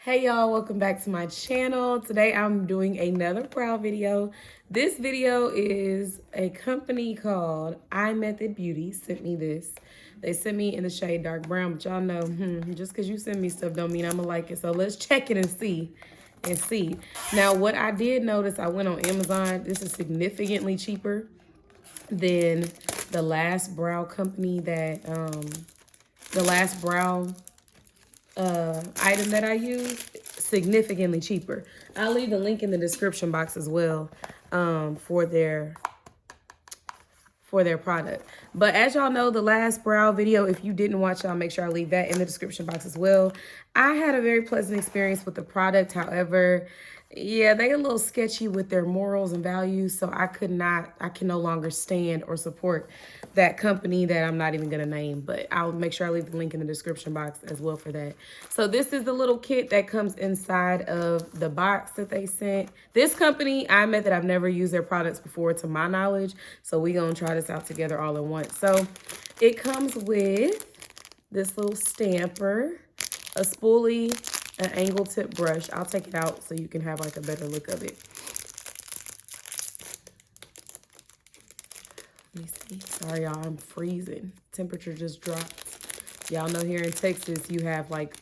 Hey y'all, welcome back to my channel. Today I'm doing another brow video. This video is a company called iMethod Beauty sent me this. They sent me in the shade dark brown, but y'all know, just because you send me stuff don't mean I'm gonna like it. So let's check it and see. Now what I did notice, I went on Amazon. This is significantly cheaper than the last brow company that, the last brow item that I use, significantly cheaper. I'll leave the link in the description box as well for their product. But as y'all know, the last brow video, if you didn't watch it, I'll make sure I leave that in the description box as well. I had a very pleasant experience with the product. However, yeah, they a little sketchy with their morals and values, so I can no longer stand or support that company that I'm not even gonna name, but I'll make sure I leave the link in the description box as well for that. So this is the little kit that comes inside of the box that they sent. This company, iMethod, I've never used their products before to my knowledge, so we're gonna try this out together all at once. So it comes with this little stamper, a spoolie, an angle tip brush. I'll take it out so you can have like a better look of it. Let me see. Sorry, y'all, I'm freezing. Temperature just dropped. Y'all know here in Texas, you have like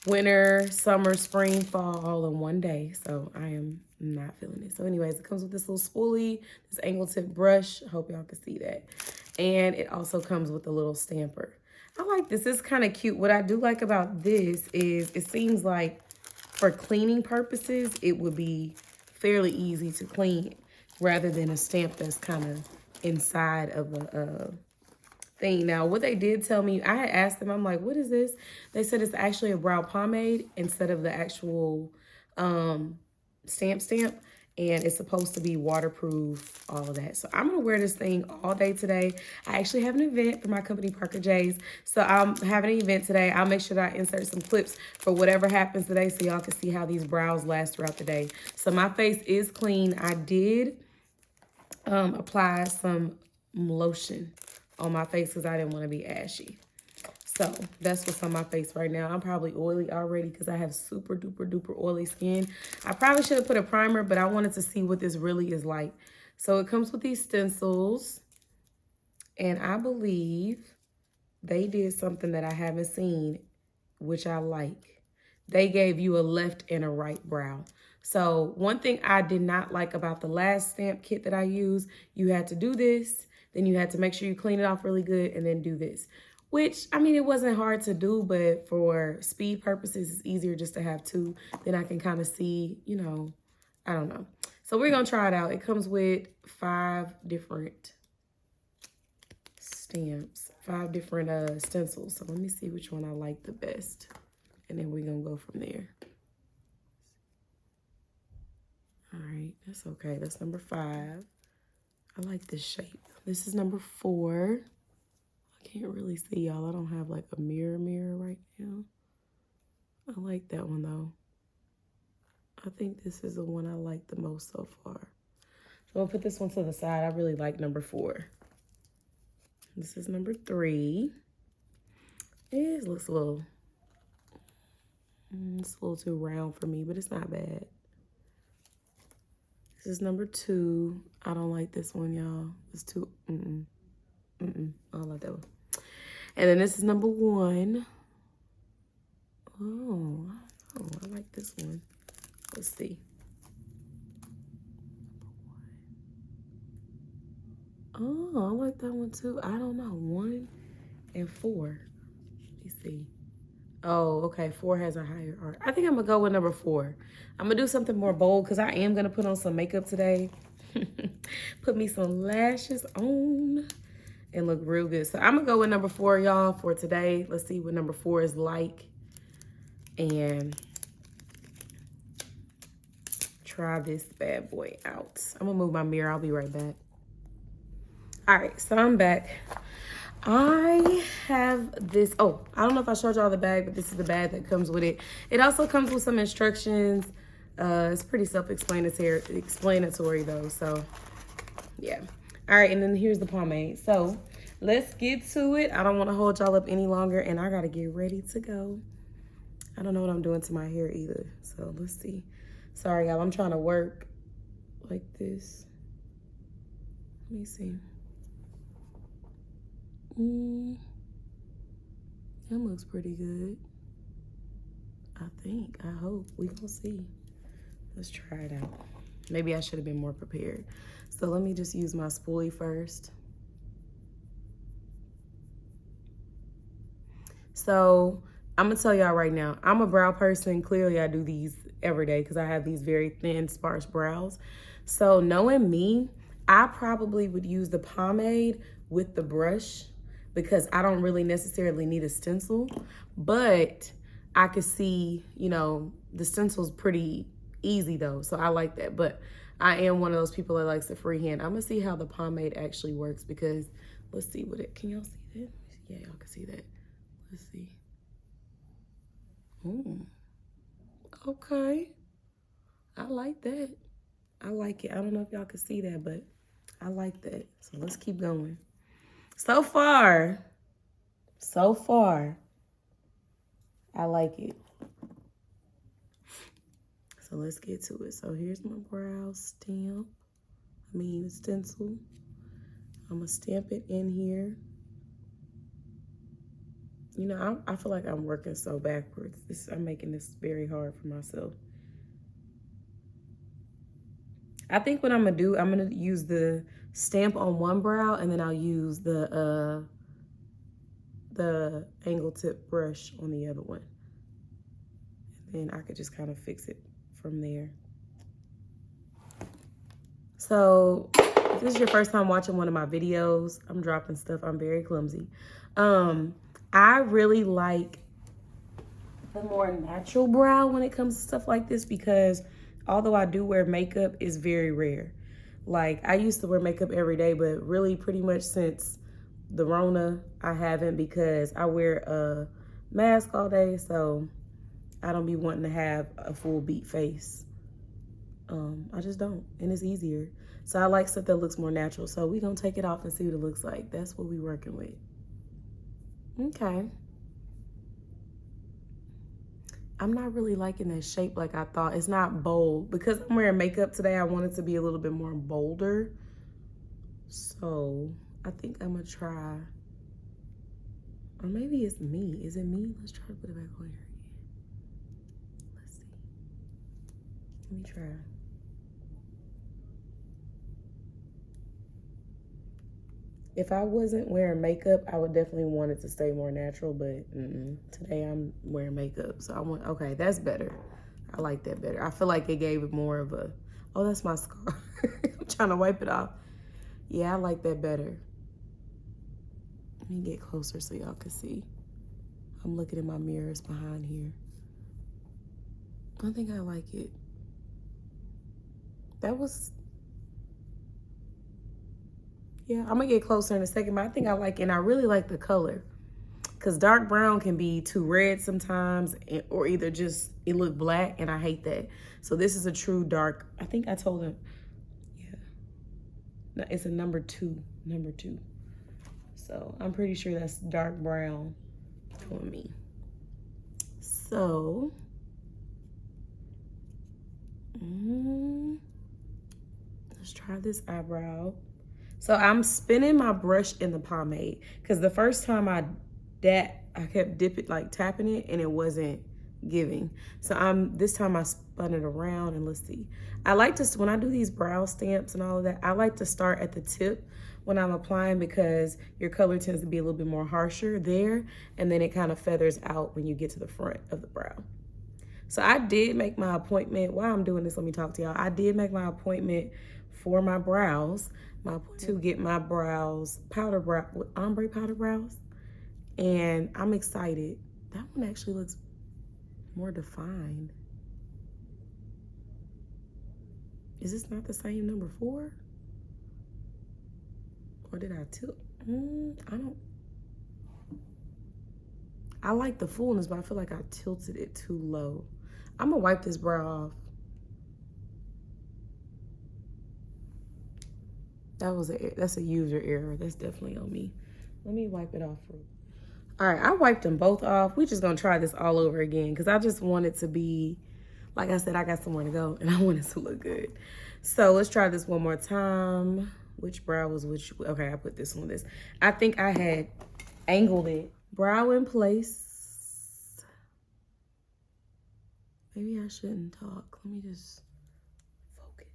winter, summer, spring, fall all in one day. So I am not feeling it. So anyways, it comes with this little spoolie, this angle tip brush. I hope y'all can see that. And it also comes with a little stamper. I like this. It's kind of cute. What I do like about this is it seems like for cleaning purposes, it would be fairly easy to clean rather than a stamp that's kind of inside of a thing. Now, what they did tell me, I had asked them, I'm like, what is this? They said it's actually a brow pomade instead of the actual stamp. And it's supposed to be waterproof, all of that. So I'm gonna wear this thing all day today. I actually have an event for my company, Parker J's. So I'm having an event today. I'll make sure that I insert some clips for whatever happens today so y'all can see how these brows last throughout the day. So my face is clean. I did apply some lotion on my face because I didn't want to be ashy. So that's what's on my face right now. I'm probably oily already because I have super duper duper oily skin. I probably should have put a primer, but I wanted to see what this really is like. So it comes with these stencils. And I believe they did something that I haven't seen, which I like. They gave you a left and a right brow. So one thing I did not like about the last stamp kit that I used, you had to do this, then you had to make sure you clean it off really good and then do this. Which, I mean, it wasn't hard to do, but for speed purposes, it's easier just to have two. Then I can kind of see, you know, I don't know. So we're going to try it out. It comes with 5 different stamps, 5 different stencils. So let me see which one I like the best. And then we're going to go from there. All right, that's okay. That's number 5. I like this shape. This is number 4. Can't really see, y'all. I don't have like a mirror right now. I like that one though. I think this is the one I like the most so far. So I'll put this one to the side. I really like number 4. This is number 3. It looks a little, it's a little too round for me, but it's not bad. This is number 2. I don't like this one, y'all. It's too, I don't like that one. And then this is number 1. Oh, I like this one. Let's see. Oh, I like that one too. I don't know. 1 and 4. Let me see. Oh, okay. 4 has a higher art. I think I'm going to go with number 4. I'm going to do something more bold because I am going to put on some makeup today. Put me some lashes on and look real good. So I'm gonna go with number 4, y'all, for today. Let's see what number 4 is like and try this bad boy out. I'm gonna move my mirror. I'll be right back. All right, so I'm back. I have this, oh, I don't know if I showed y'all the bag, but this is the bag that comes with it. It also comes with some instructions. It's pretty self-explanatory though, so yeah. All right, and then here's the pomade. So let's get to it. I don't want to hold y'all up any longer, and I got to get ready to go. I don't know what I'm doing to my hair either. So let's see. Sorry, y'all. I'm trying to work like this. Let me see. That looks pretty good. I think. I hope. We gonna see. Let's try it out. Maybe I should have been more prepared. So let me just use my spoolie first. So I'm gonna tell y'all right now, I'm a brow person. Clearly I do these every day because I have these very thin, sparse brows. So knowing me, I probably would use the pomade with the brush because I don't really necessarily need a stencil, but I could see, you know, the stencil's pretty easy though, so I like that. But I am one of those people that likes to freehand. I'm gonna see how the pomade actually works because let's see what it, can y'all see that? Yeah, y'all can see that. Let's see. Okay. I like that. I like it. I don't know if y'all can see that, but I like that. So let's keep going. So far, I like it. So let's get to it. So here's my brow stamp. Stencil. I'm gonna stamp it in here. You know, I feel like I'm working so backwards. I'm making this very hard for myself. I think what I'm gonna do, I'm gonna use the stamp on one brow and then I'll use the angle tip brush on the other one. And then I could just kind of fix it from there. So if this is your first time watching one of my videos, I'm dropping stuff, I'm very clumsy. I really like the more natural brow when it comes to stuff like this because although I do wear makeup, it's very rare. Like I used to wear makeup every day, but really pretty much since the Rona, I haven't because I wear a mask all day, so I don't be wanting to have a full beat face. I just don't, and it's easier. So I like stuff that looks more natural. So we gonna take it off and see what it looks like. That's what we working with. Okay. I'm not really liking that shape like I thought. It's not bold. Because I'm wearing makeup today, I want it to be a little bit more bolder. So I think I'm gonna try, or maybe it's me. Is it me? Let's try to put it back on here again. Let's see. Let me try. If I wasn't wearing makeup, I would definitely want it to stay more natural, but today I'm wearing makeup. So I want, okay, that's better. I like that better. I feel like it gave it more of a, oh, that's my scar. I'm trying to wipe it off. Yeah, I like that better. Let me get closer so y'all can see. I'm looking in my mirrors behind here. I think I like it. That was, yeah, I'm gonna get closer in a second, but I think I like it, and I really like the color. Because dark brown can be too red sometimes, or either just, it look black, and I hate that. So this is a true dark, I think I told him, yeah. No, it's a number two. So I'm pretty sure that's dark brown for me. So, let's try this eyebrow. So I'm spinning my brush in the pomade because the first time I kept dipping, like tapping it, and it wasn't giving. So this time I spun it around, and let's see. I like to, when I do these brow stamps and all of that, I like to start at the tip when I'm applying because your color tends to be a little bit more harsher there, and then it kind of feathers out when you get to the front of the brow. So I did make my appointment. While I'm doing this, let me talk to y'all. I did make my appointment for my brows, to get my brows ombre powder brows, and I'm excited. That one actually looks more defined. Is this not the same number 4? Or did I tilt? I like the fullness, but I feel like I tilted it too low. I'm gonna wipe this brow off. That's a user error. That's definitely on me. Let me wipe it off. All right, I wiped them both off. We just gonna try this all over again because I just want it to be, like I said, I got somewhere to go and I want it to look good. So let's try this one more time. Which brow was which? Okay, I put this one. This. I think I had angled it. Brow in place. Maybe I shouldn't talk. Let me just focus.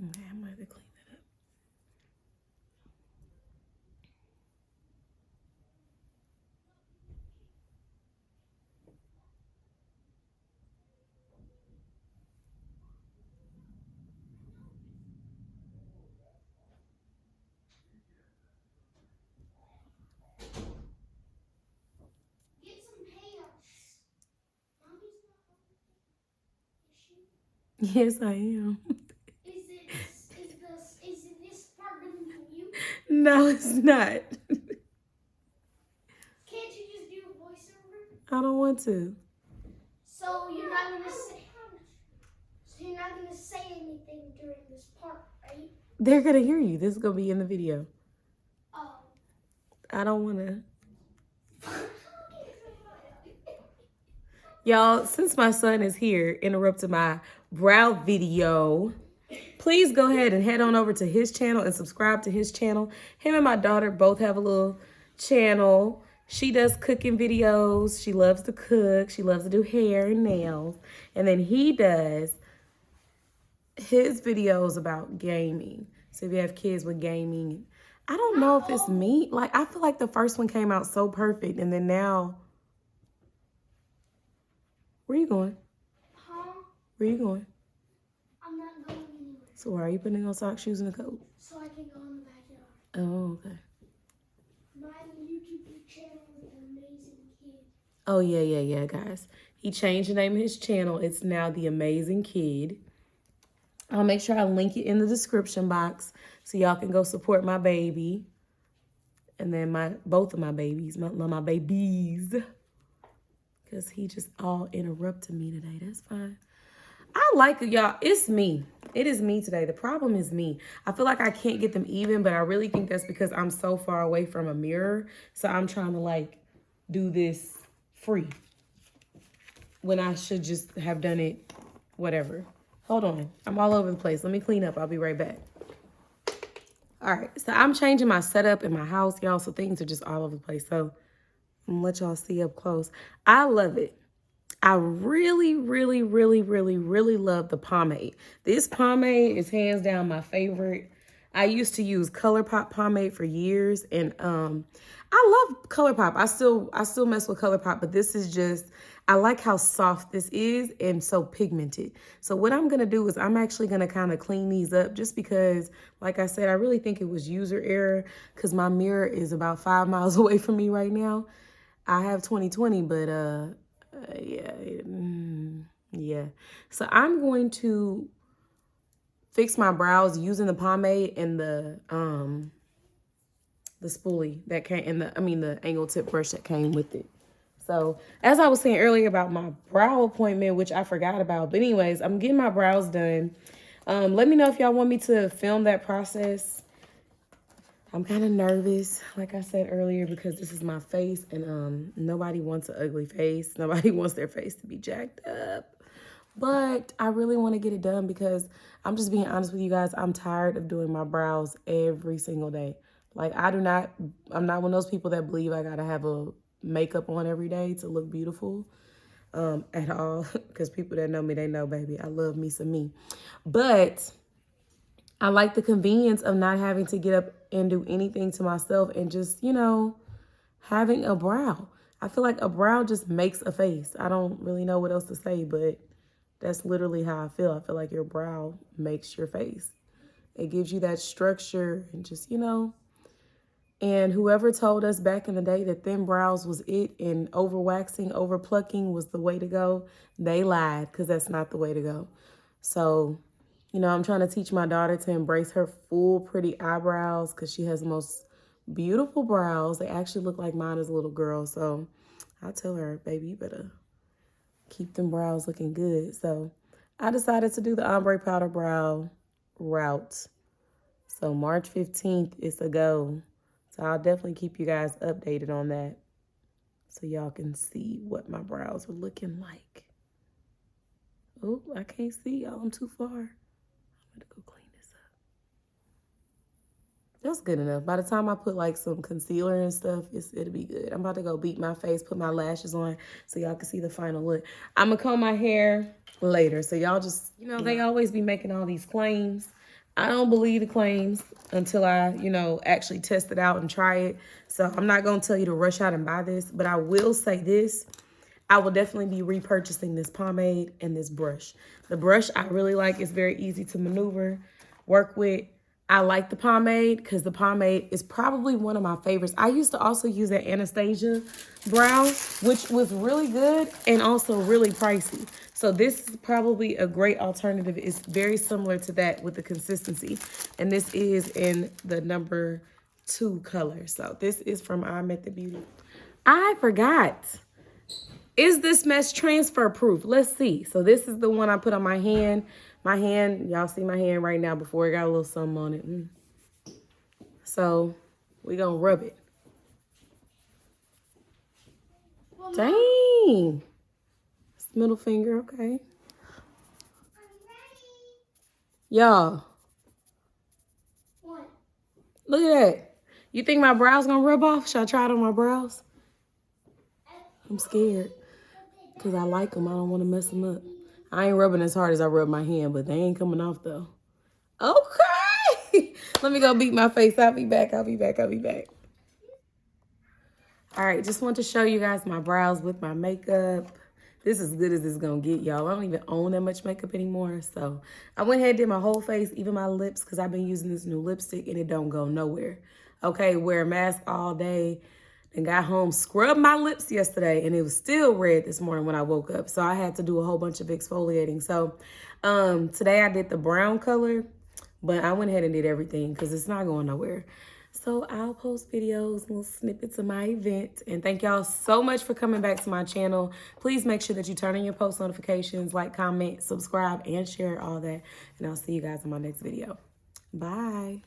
Okay, I might have to clean that up. Get some pants. Mommy's not home. Is she? Yes, I am. Is this part gonna be you? No, it's not. Can't you just do a voiceover? I don't want to. So you're not gonna say. So you're not gonna say anything during this part, right? They're gonna hear you. This is gonna be in the video. Oh. I don't wanna. Y'all, since my son is here, interrupting my brow video, please go ahead and head on over to his channel and subscribe to his channel. Him and my daughter both have a little channel. She does cooking videos. She loves to cook. She loves to do hair and nails. And then he does his videos about gaming. So if you have kids with gaming, I don't know if it's me. Like, I feel like the first one came out so perfect. And then now, where you going? Huh? Where you going? I'm not going anywhere. So why are you putting on socks, shoes, and a coat? So I can go in the backyard. Oh, okay. My YouTube channel is an amazing kid. Oh, yeah, guys. He changed the name of his channel. It's now The Amazing Kid. I'll make sure I link it in the description box so y'all can go support my baby. And then both of my babies, my babies. Because he just all interrupted me today. That's fine. I like it, y'all. It's me. It is me today. The problem is me. I feel like I can't get them even, but I really think that's because I'm so far away from a mirror. So I'm trying to like do this free when I should just have done it whatever. Hold on. I'm all over the place. Let me clean up. I'll be right back. All right. So I'm changing my setup in my house, y'all. So things are just all over the place. So I'm gonna let y'all see up close. I love it. I really, really, really, really, really love the pomade. This pomade is hands down my favorite. I used to use ColourPop pomade for years, and I love ColourPop. I still mess with ColourPop, but this is just, I like how soft this is and so pigmented. So what I'm gonna do is I'm actually gonna kind of clean these up just because, like I said, I really think it was user error because my mirror is about 5 miles away from me right now. I have 20/20, but yeah. So I'm going to fix my brows using the pomade and the spoolie that came in the angle tip brush that came with it. So as I was saying earlier about my brow appointment, which I forgot about, but anyways, I'm getting my brows done. Let me know if y'all want me to film that process. I'm kind of nervous, like I said earlier, because this is my face, and nobody wants an ugly face. Nobody wants their face to be jacked up. But I really want to get it done because I'm just being honest with you guys. I'm tired of doing my brows every single day. Like, I'm not one of those people that believe I got to have a makeup on every day to look beautiful at all. Because people that know me, they know, baby, I love me some me. But I like the convenience of not having to get up and do anything to myself and just, having a brow. I feel like a brow just makes a face. I don't really know what else to say, but that's literally how I feel. I feel like your brow makes your face. It gives you that structure and just, you know. And whoever told us back in the day that thin brows was it and over waxing, over plucking was the way to go, they lied, because that's not the way to go. So, you know, I'm trying to teach my daughter to embrace her full pretty eyebrows because she has the most beautiful brows. They actually look like mine as a little girl. So I tell her, baby, you better keep them brows looking good. So I decided to do the ombre powder brow route. So March 15th is a go. So I'll definitely keep you guys updated on that so y'all can see what my brows are looking like. Oh, I can't see y'all. I'm too far. I'm gonna go clean this up. That's good enough. By the time I put like some concealer and stuff, it'll be good. I'm about to go beat my face, put my lashes on so y'all can see the final look. I'm gonna comb my hair later. So y'all just, you know, they always be making all these claims. I don't believe the claims until I, you know, actually test it out and try it. So I'm not gonna tell you to rush out and buy this, but I will say this. I will definitely be repurchasing this pomade and this brush. The brush I really like. It's very easy to maneuver, work with. I like the pomade because the pomade is probably one of my favorites. I used to also use that Anastasia brow, which was really good and also really pricey. So this is probably a great alternative. It's very similar to that with the consistency. And this is in the number 2 color. So this is from iMethod Beauty. I forgot. Is this mesh transfer proof? Let's see. So this is the one I put on my hand. My hand, y'all see my hand right now before it got a little something on it. So we're going to rub it. Dang. Middle finger, okay. Y'all. What? Look at that. You think my brows going to rub off? Should I try it on my brows? I'm scared because I like them. I don't want to mess them up. I ain't rubbing as hard as I rub my hand, but they ain't coming off though. Okay. Let me go beat my face. I'll be back. I'll be back. All right. Just want to show you guys my brows with my makeup. This is as good as it's going to get, y'all. I don't even own that much makeup anymore. So I went ahead and did my whole face, even my lips, because I've been using this new lipstick and it don't go nowhere. Okay. Wear a mask all day. And got home, scrubbed my lips yesterday, and it was still red this morning when I woke up. So I had to do a whole bunch of exfoliating. So today I did the brown color, but I went ahead and did everything because it's not going nowhere. So I'll post videos, little snippets of my event. And thank y'all so much for coming back to my channel. Please make sure that you turn on your post notifications, like, comment, subscribe, and share all that. And I'll see you guys in my next video. Bye.